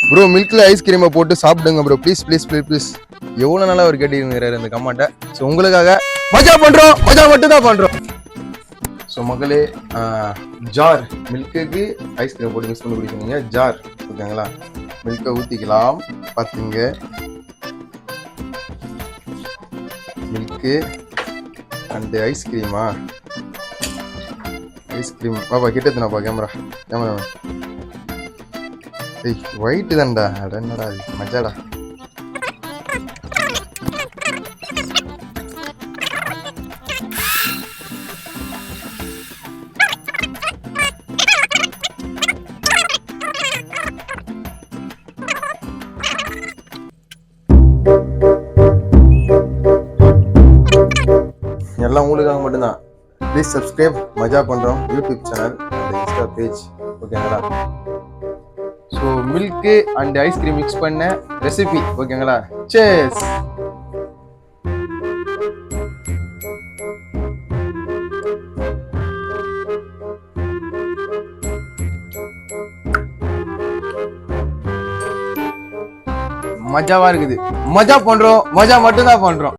Bro மில்க்ல ஐஸ்கிரீமை போட்டு சாப்பிடுங்க bro please please please please. எவ்வளோ நாளாக அவர் கேட்டுக்கிறாரு இந்த கமெண்ட்டை. ஸோ உங்களுக்காக மஜா பண்ணுறோம், மஜா மட்டும் தான் பண்ணுறோம். ஸோ மக்களே, ஜார் மில்க்குக்கு ஐஸ்கிரீம் போட்டு மிக்ஸ் பண்ணி குடிக்கணுங்க. ஜார் ஓகேங்களா. மில்கை ஊற்றிக்கலாம். பார்த்துங்க, மில்க்கு அண்டு ஐஸ்கிரீமா. ஐஸ்கிரீம் பாப்பா கிட்ட எத்தனாப்பா கேமரா ஏய் ஒயிட்டு தான்டா. அட என்னடா இது மஜாடா. எல்லாம் உங்களுக்காக மட்டும்தான். ப்ளீஸ் சப்ஸ்கிரைப் மஜா பண்ணுறோம் YouTube channel and Insta page ஓகேங்களா. So milk and ice cream mix பண்ண ரெசிபி ஓகேங்களா. சேஸ். மஜாவா இருக்குது. மஜா பண்றோம், மஜா மட்டும் தான் பண்றோம்.